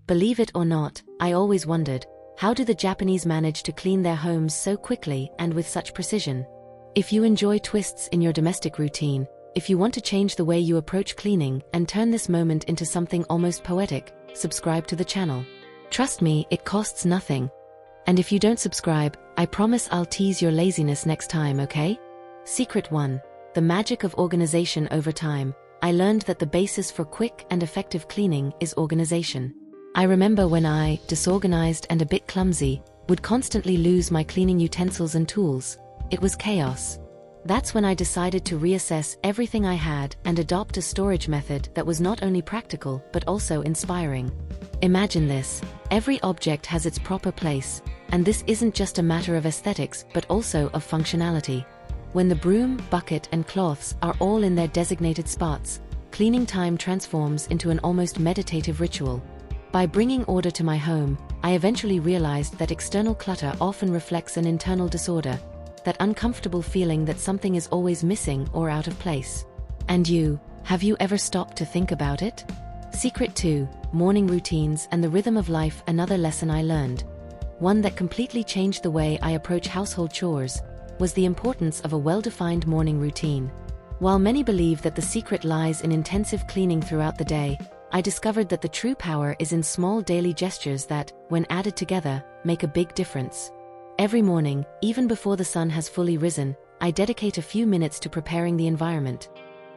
Believe it or not, I always wondered, how do the Japanese manage to clean their homes so quickly and with such precision? If you enjoy twists in your domestic routine, if you want to change the way you approach cleaning and turn this moment into something almost poetic, subscribe to the channel. Trust me, it costs nothing. And if you don't subscribe, I promise I'll tease your laziness next time, okay? Secret 1. The magic of organization over time. I learned that the basis for quick and effective cleaning is organization. I remember when I, disorganized and a bit clumsy, would constantly lose my cleaning utensils and tools. It was chaos. That's when I decided to reassess everything I had and adopt a storage method that was not only practical but also inspiring. Imagine this: every object has its proper place, and this isn't just a matter of aesthetics but also of functionality. When the broom, bucket, and cloths are all in their designated spots, cleaning time transforms into an almost meditative ritual. By bringing order to my home, I eventually realized that external clutter often reflects an internal disorder, that uncomfortable feeling that something is always missing or out of place. And you, have you ever stopped to think about it? Secret 2. Morning routines and the rhythm of life. Another lesson I learned, one that completely changed the way I approach household chores, was the importance of a well-defined morning routine. While many believe that the secret lies in intensive cleaning throughout the day, I discovered that the true power is in small daily gestures that, when added together, make a big difference. Every morning, even before the sun has fully risen, I dedicate a few minutes to preparing the environment.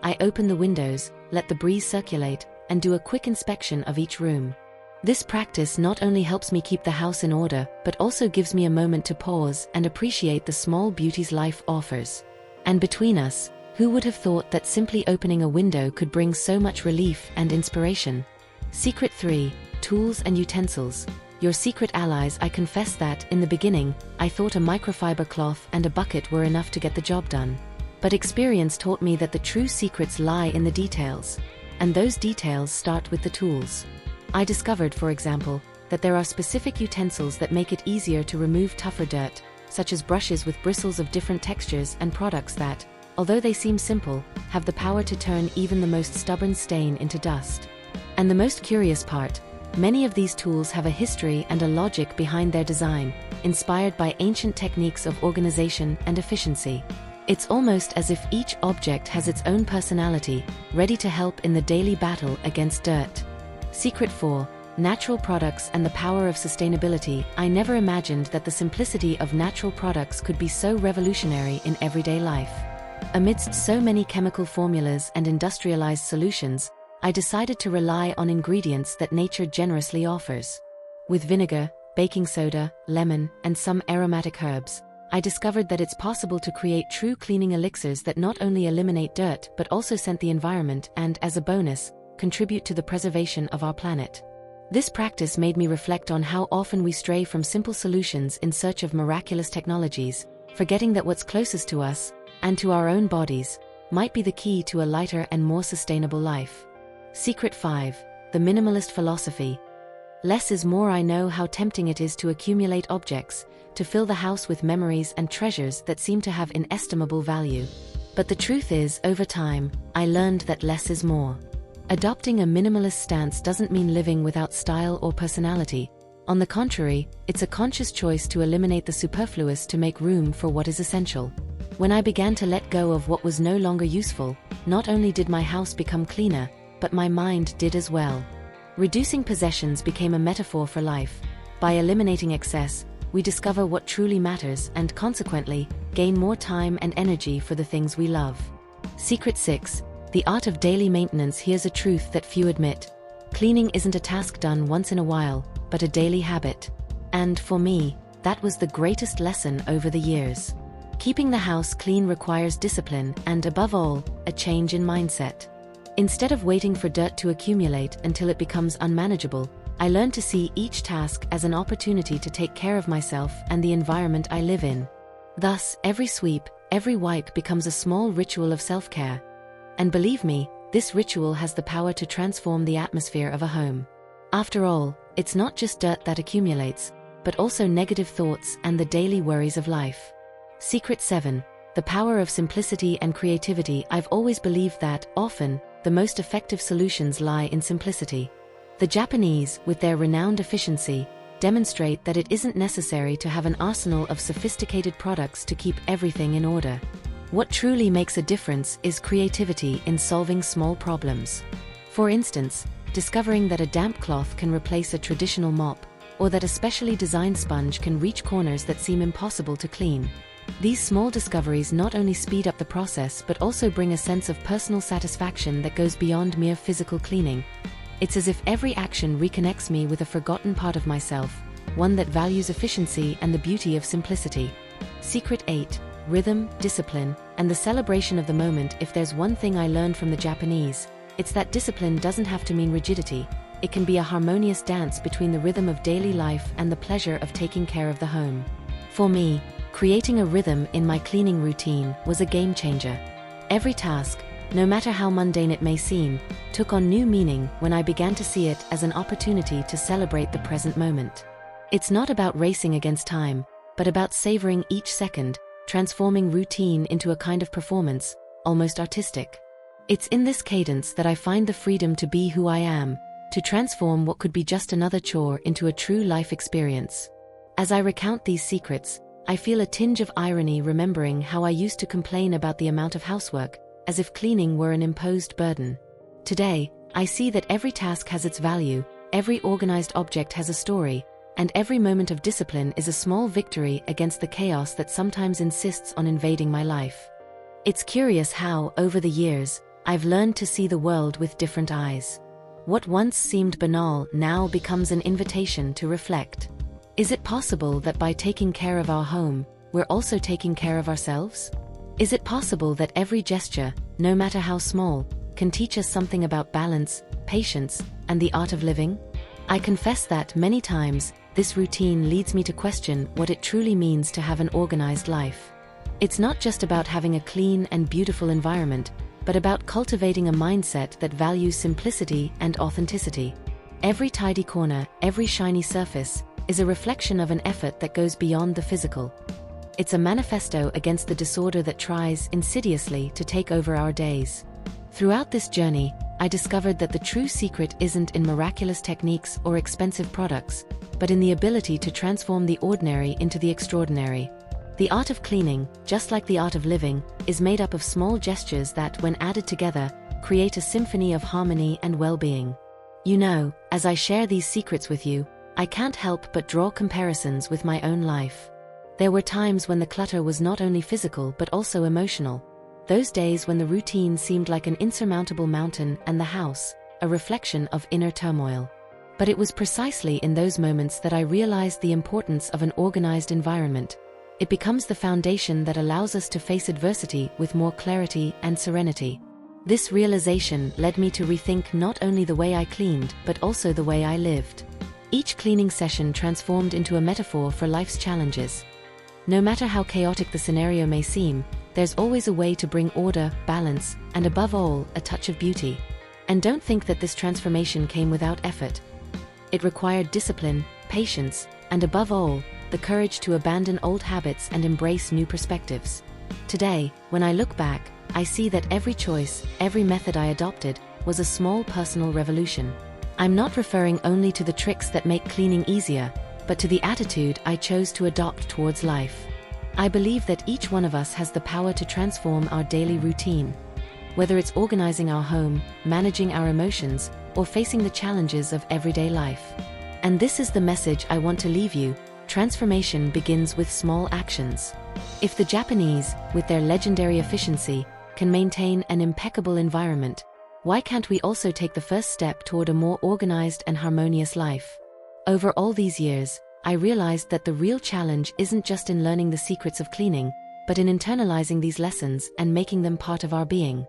I open the windows, let the breeze circulate, and do a quick inspection of each room. This practice not only helps me keep the house in order, but also gives me a moment to pause and appreciate the small beauties life offers. And between us, who would have thought that simply opening a window could bring so much relief and inspiration? Secret 3. Tools and utensils. Your secret allies. I confess that, in the beginning, I thought a microfiber cloth and a bucket were enough to get the job done. But experience taught me that the true secrets lie in the details. And those details start with the tools. I discovered, for example, that there are specific utensils that make it easier to remove tougher dirt, such as brushes with bristles of different textures and products that, although they seem simple, have the power to turn even the most stubborn stain into dust. And the most curious part, many of these tools have a history and a logic behind their design, inspired by ancient techniques of organization and efficiency. It's almost as if each object has its own personality, ready to help in the daily battle against dirt. Secret 4. Natural products and the power of sustainability. I never imagined that the simplicity of natural products could be so revolutionary in everyday life. Amidst so many chemical formulas and industrialized solutions, I decided to rely on ingredients that nature generously offers. With vinegar, baking soda, lemon, and some aromatic herbs, I discovered that it's possible to create true cleaning elixirs that not only eliminate dirt but also scent the environment and, as a bonus, contribute to the preservation of our planet. This practice made me reflect on how often we stray from simple solutions in search of miraculous technologies, forgetting that what's closest to us, and to our own bodies, might be the key to a lighter and more sustainable life. Secret 5. The minimalist philosophy. Less is more. I know how tempting it is to accumulate objects, to fill the house with memories and treasures that seem to have inestimable value. But the truth is, over time, I learned that less is more. Adopting a minimalist stance doesn't mean living without style or personality. On the contrary, it's a conscious choice to eliminate the superfluous to make room for what is essential. When I began to let go of what was no longer useful, not only did my house become cleaner, but my mind did as well. Reducing possessions became a metaphor for life. By eliminating excess, we discover what truly matters and, consequently, gain more time and energy for the things we love. Secret 6. The art of daily maintenance. Here's a truth that few admit. Cleaning isn't a task done once in a while, but a daily habit. And, for me, that was the greatest lesson over the years. Keeping the house clean requires discipline and, above all, a change in mindset. Instead of waiting for dirt to accumulate until it becomes unmanageable, I learned to see each task as an opportunity to take care of myself and the environment I live in. Thus, every sweep, every wipe becomes a small ritual of self-care. And believe me, this ritual has the power to transform the atmosphere of a home. After all, it's not just dirt that accumulates, but also negative thoughts and the daily worries of life. Secret 7. The power of simplicity and creativity. I've always believed that, often, the most effective solutions lie in simplicity. The Japanese, with their renowned efficiency, demonstrate that it isn't necessary to have an arsenal of sophisticated products to keep everything in order. What truly makes a difference is creativity in solving small problems. For instance, discovering that a damp cloth can replace a traditional mop, or that a specially designed sponge can reach corners that seem impossible to clean. These small discoveries not only speed up the process but also bring a sense of personal satisfaction that goes beyond mere physical cleaning. It's as if every action reconnects me with a forgotten part of myself, one that values efficiency and the beauty of simplicity. Secret 8. Rhythm, discipline, and the celebration of the moment. If there's one thing I learned from the Japanese, it's that discipline doesn't have to mean rigidity. It can be a harmonious dance between the rhythm of daily life and the pleasure of taking care of the home. For me, creating a rhythm in my cleaning routine was a game changer. Every task, no matter how mundane it may seem, took on new meaning when I began to see it as an opportunity to celebrate the present moment. It's not about racing against time, but about savoring each second, transforming routine into a kind of performance, almost artistic. It's in this cadence that I find the freedom to be who I am, to transform what could be just another chore into a true life experience. As I recount these secrets, I feel a tinge of irony remembering how I used to complain about the amount of housework, as if cleaning were an imposed burden. Today, I see that every task has its value, every organized object has a story, and every moment of discipline is a small victory against the chaos that sometimes insists on invading my life. It's curious how, over the years, I've learned to see the world with different eyes. What once seemed banal now becomes an invitation to reflect. Is it possible that by taking care of our home, we're also taking care of ourselves? Is it possible that every gesture, no matter how small, can teach us something about balance, patience, and the art of living? I confess that many times, this routine leads me to question what it truly means to have an organized life. It's not just about having a clean and beautiful environment, but about cultivating a mindset that values simplicity and authenticity. Every tidy corner, every shiny surface, is a reflection of an effort that goes beyond the physical. It's a manifesto against the disorder that tries insidiously to take over our days. Throughout this journey, I discovered that the true secret isn't in miraculous techniques or expensive products, but in the ability to transform the ordinary into the extraordinary. The art of cleaning, just like the art of living, is made up of small gestures that, when added together, create a symphony of harmony and well-being. You know, as I share these secrets with you, I can't help but draw comparisons with my own life. There were times when the clutter was not only physical but also emotional. Those days when the routine seemed like an insurmountable mountain and the house, a reflection of inner turmoil. But it was precisely in those moments that I realized the importance of an organized environment. It becomes the foundation that allows us to face adversity with more clarity and serenity. This realization led me to rethink not only the way I cleaned, but also the way I lived. Each cleaning session transformed into a metaphor for life's challenges. No matter how chaotic the scenario may seem, there's always a way to bring order, balance, and above all, a touch of beauty. And don't think that this transformation came without effort. It required discipline, patience, and above all, the courage to abandon old habits and embrace new perspectives. Today, when I look back, I see that every choice, every method I adopted, was a small personal revolution. I'm not referring only to the tricks that make cleaning easier, but to the attitude I chose to adopt towards life. I believe that each one of us has the power to transform our daily routine. Whether it's organizing our home, managing our emotions, or facing the challenges of everyday life. And this is the message I want to leave you: transformation begins with small actions. If the Japanese, with their legendary efficiency, can maintain an impeccable environment, why can't we also take the first step toward a more organized and harmonious life? Over all these years, I realized that the real challenge isn't just in learning the secrets of cleaning, but in internalizing these lessons and making them part of our being.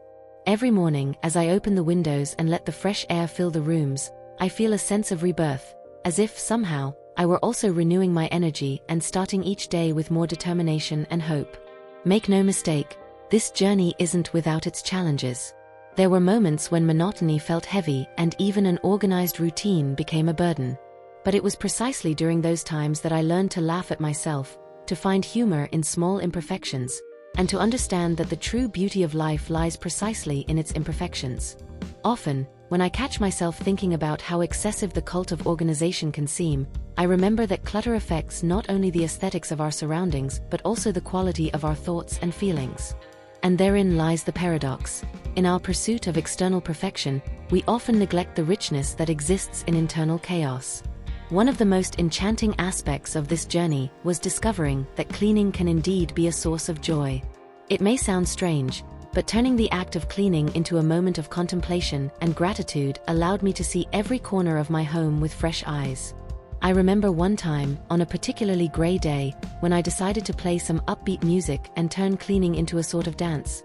Every morning, as I open the windows and let the fresh air fill the rooms, I feel a sense of rebirth, as if somehow I were also renewing my energy and starting each day with more determination and hope. Make no mistake, this journey isn't without its challenges. There were moments when monotony felt heavy and even an organized routine became a burden. But it was precisely during those times that I learned to laugh at myself, to find humor in small imperfections, and to understand that the true beauty of life lies precisely in its imperfections. Often, when I catch myself thinking about how excessive the cult of organization can seem, I remember that clutter affects not only the aesthetics of our surroundings but also the quality of our thoughts and feelings. And therein lies the paradox. In our pursuit of external perfection, we often neglect the richness that exists in internal chaos. One of the most enchanting aspects of this journey was discovering that cleaning can indeed be a source of joy. It may sound strange, but turning the act of cleaning into a moment of contemplation and gratitude allowed me to see every corner of my home with fresh eyes. I remember one time, on a particularly gray day, when I decided to play some upbeat music and turn cleaning into a sort of dance.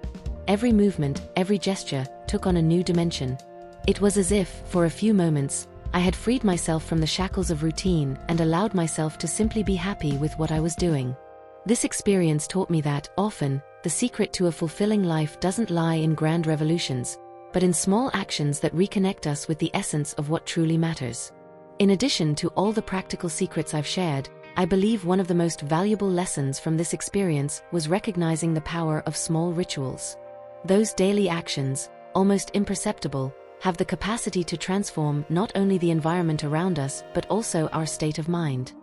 Every movement, every gesture, took on a new dimension. It was as if, for a few moments, I had freed myself from the shackles of routine and allowed myself to simply be happy with what I was doing. This experience taught me that, often, the secret to a fulfilling life doesn't lie in grand revolutions, but in small actions that reconnect us with the essence of what truly matters. In addition to all the practical secrets I've shared, I believe one of the most valuable lessons from this experience was recognizing the power of small rituals. Those daily actions, almost imperceptible, have the capacity to transform not only the environment around us but also our state of mind.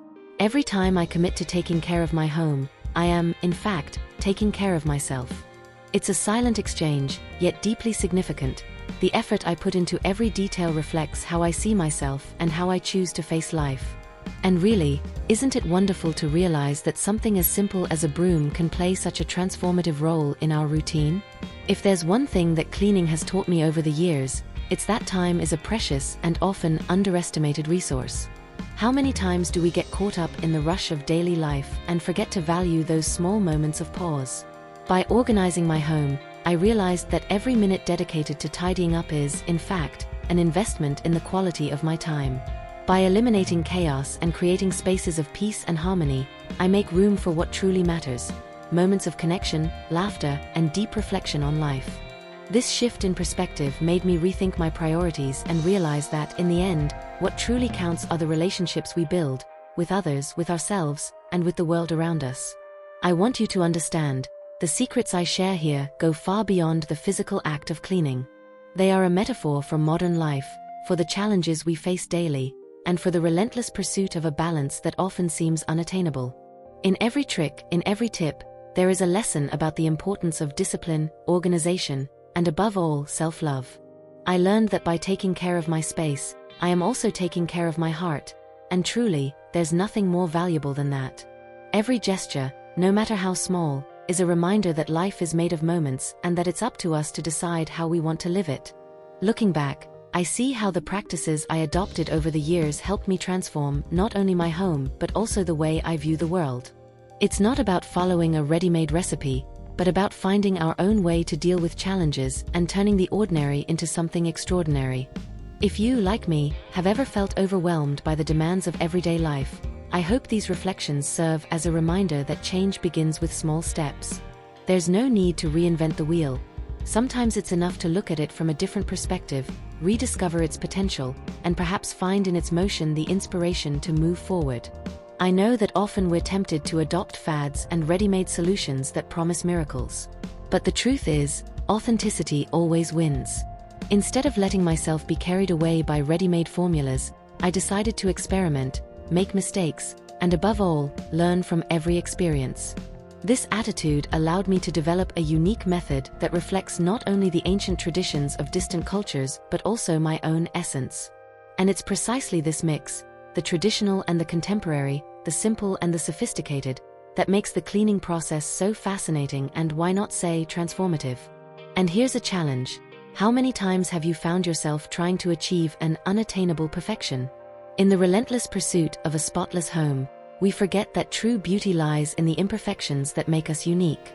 Every time I commit to taking care of my home, I am, in fact, taking care of myself. It's a silent exchange, yet deeply significant. The effort I put into every detail reflects how I see myself and how I choose to face life. And really, isn't it wonderful to realize that something as simple as a broom can play such a transformative role in our routine? If there's one thing that cleaning has taught me over the years, it's that time is a precious and often underestimated resource. How many times do we get caught up in the rush of daily life and forget to value those small moments of pause? By organizing my home, I realized that every minute dedicated to tidying up is, in fact, an investment in the quality of my time. By eliminating chaos and creating spaces of peace and harmony, I make room for what truly matters: moments of connection, laughter, and deep reflection on life. This shift in perspective made me rethink my priorities and realize that, in the end, what truly counts are the relationships we build, with others, with ourselves, and with the world around us. I want you to understand, the secrets I share here go far beyond the physical act of cleaning. They are a metaphor for modern life, for the challenges we face daily, and for the relentless pursuit of a balance that often seems unattainable. In every trick, in every tip, there is a lesson about the importance of discipline, organization, and above all, self-love. I learned that by taking care of my space, I am also taking care of my heart, and truly, there's nothing more valuable than that. Every gesture, no matter how small, is a reminder that life is made of moments and that it's up to us to decide how we want to live it. Looking back, I see how the practices I adopted over the years helped me transform not only my home but also the way I view the world. It's not about following a ready-made recipe, but about finding our own way to deal with challenges and turning the ordinary into something extraordinary. If you, like me, have ever felt overwhelmed by the demands of everyday life, I hope these reflections serve as a reminder that change begins with small steps. There's no need to reinvent the wheel. Sometimes it's enough to look at it from a different perspective, rediscover its potential, and perhaps find in its motion the inspiration to move forward. I know that often we're tempted to adopt fads and ready-made solutions that promise miracles. But the truth is, authenticity always wins. Instead of letting myself be carried away by ready-made formulas, I decided to experiment, make mistakes, and above all, learn from every experience. This attitude allowed me to develop a unique method that reflects not only the ancient traditions of distant cultures but also my own essence. And it's precisely this mix, the traditional and the contemporary, the simple and the sophisticated, that makes the cleaning process so fascinating and, why not say, transformative. And here's a challenge. How many times have you found yourself trying to achieve an unattainable perfection? In the relentless pursuit of a spotless home, we forget that true beauty lies in the imperfections that make us unique.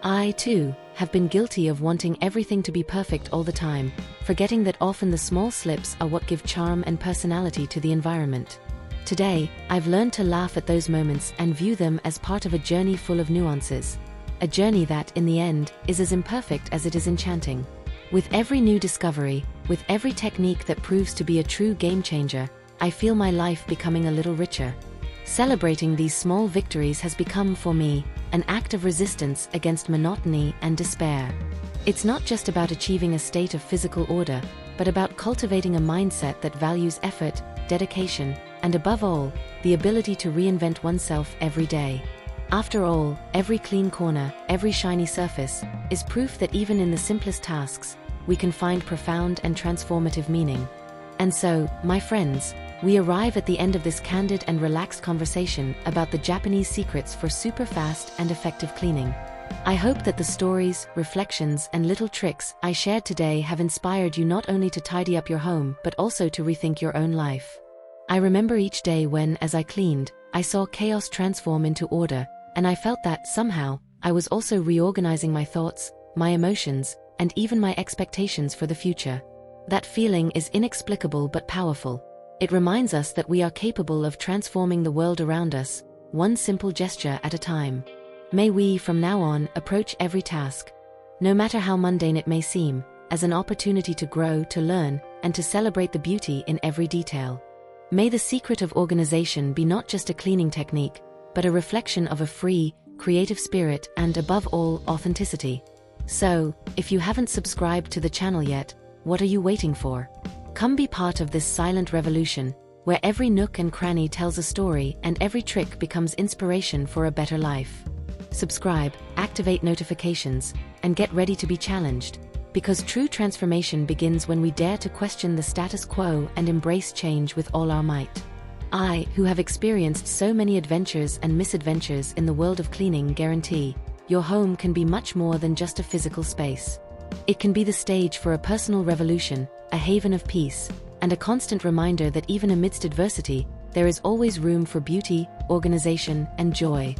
I, too, have been guilty of wanting everything to be perfect all the time, forgetting that often the small slips are what give charm and personality to the environment. Today, I've learned to laugh at those moments and view them as part of a journey full of nuances. A journey that, in the end, is as imperfect as it is enchanting. With every new discovery, with every technique that proves to be a true game-changer, I feel my life becoming a little richer. Celebrating these small victories has become, for me, an act of resistance against monotony and despair. It's not just about achieving a state of physical order, but about cultivating a mindset that values effort, dedication, and above all, the ability to reinvent oneself every day. After all, every clean corner, every shiny surface, is proof that even in the simplest tasks, we can find profound and transformative meaning. And so, my friends, we arrive at the end of this candid and relaxed conversation about the Japanese secrets for super fast and effective cleaning. I hope that the stories, reflections, and little tricks I shared today have inspired you not only to tidy up your home but also to rethink your own life. I remember each day when, as I cleaned, I saw chaos transform into order, and I felt that, somehow, I was also reorganizing my thoughts, my emotions, and even my expectations for the future. That feeling is inexplicable but powerful. It reminds us that we are capable of transforming the world around us, one simple gesture at a time. May we, from now on, approach every task, no matter how mundane it may seem, as an opportunity to grow, to learn, and to celebrate the beauty in every detail. May the secret of organization be not just a cleaning technique, but a reflection of a free, creative spirit and, above all, authenticity. So, if you haven't subscribed to the channel yet, what are you waiting for? Come be part of this silent revolution, where every nook and cranny tells a story and every trick becomes inspiration for a better life. Subscribe, activate notifications, and get ready to be challenged, because true transformation begins when we dare to question the status quo and embrace change with all our might. I, who have experienced so many adventures and misadventures in the world of cleaning, guarantee your home can be much more than just a physical space. It can be the stage for a personal revolution, a haven of peace, and a constant reminder that even amidst adversity, there is always room for beauty, organization, and joy.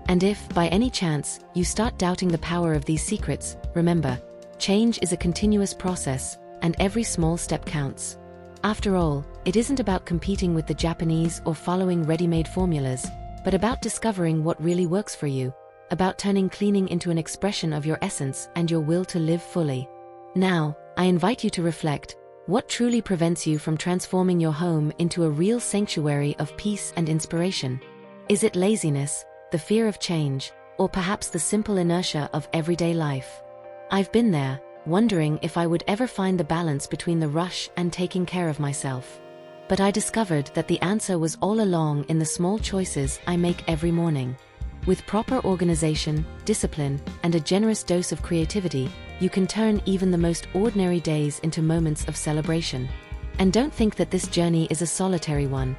And if, by any chance, you start doubting the power of these secrets, remember, change is a continuous process, and every small step counts. After all, it isn't about competing with the Japanese or following ready-made formulas, but about discovering what really works for you, about turning cleaning into an expression of your essence and your will to live fully. Now, I invite you to reflect, what truly prevents you from transforming your home into a real sanctuary of peace and inspiration? Is it laziness, the fear of change, or perhaps the simple inertia of everyday life? I've been there, wondering if I would ever find the balance between the rush and taking care of myself. But I discovered that the answer was all along in the small choices I make every morning. With proper organization, discipline, and a generous dose of creativity, you can turn even the most ordinary days into moments of celebration. And don't think that this journey is a solitary one.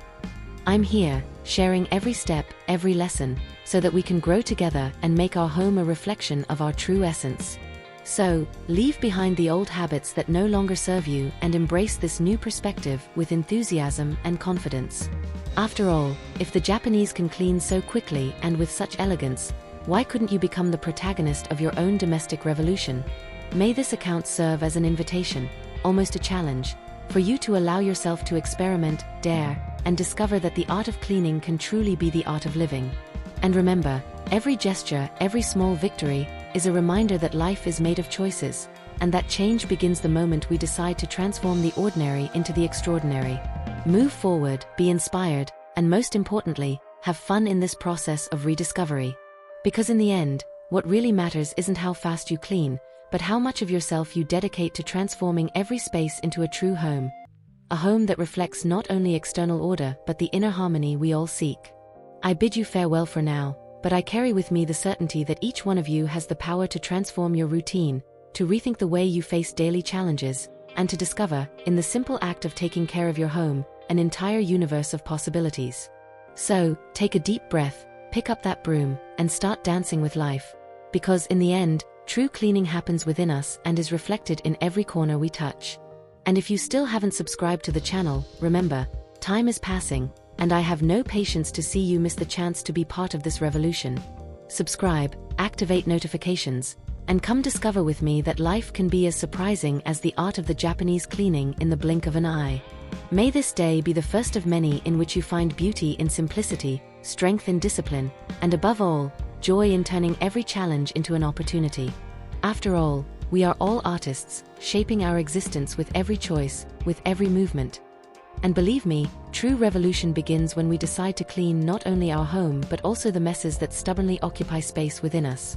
I'm here, sharing every step, every lesson, so that we can grow together and make our home a reflection of our true essence. So, leave behind the old habits that no longer serve you and embrace this new perspective with enthusiasm and confidence. After all, if the Japanese can clean so quickly and with such elegance, why couldn't you become the protagonist of your own domestic revolution? May this account serve as an invitation, almost a challenge, for you to allow yourself to experiment, dare, and discover that the art of cleaning can truly be the art of living. And remember, every gesture, every small victory, is a reminder that life is made of choices, and that change begins the moment we decide to transform the ordinary into the extraordinary. Move forward, be inspired, and most importantly, have fun in this process of rediscovery. Because in the end, what really matters isn't how fast you clean, but how much of yourself you dedicate to transforming every space into a true home. A home that reflects not only external order but the inner harmony we all seek. I bid you farewell for now, but I carry with me the certainty that each one of you has the power to transform your routine, to rethink the way you face daily challenges, and to discover, in the simple act of taking care of your home, an entire universe of possibilities. So, take a deep breath, pick up that broom, and start dancing with life. Because in the end, true cleaning happens within us and is reflected in every corner we touch. And if you still haven't subscribed to the channel, remember, time is passing, and I have no patience to see you miss the chance to be part of this revolution. Subscribe, activate notifications, and come discover with me that life can be as surprising as the art of the Japanese cleaning in the blink of an eye. May this day be the first of many in which you find beauty in simplicity, strength in discipline, and above all, joy in turning every challenge into an opportunity. After all, we are all artists, shaping our existence with every choice, with every movement. And believe me, true revolution begins when we decide to clean not only our home but also the messes that stubbornly occupy space within us.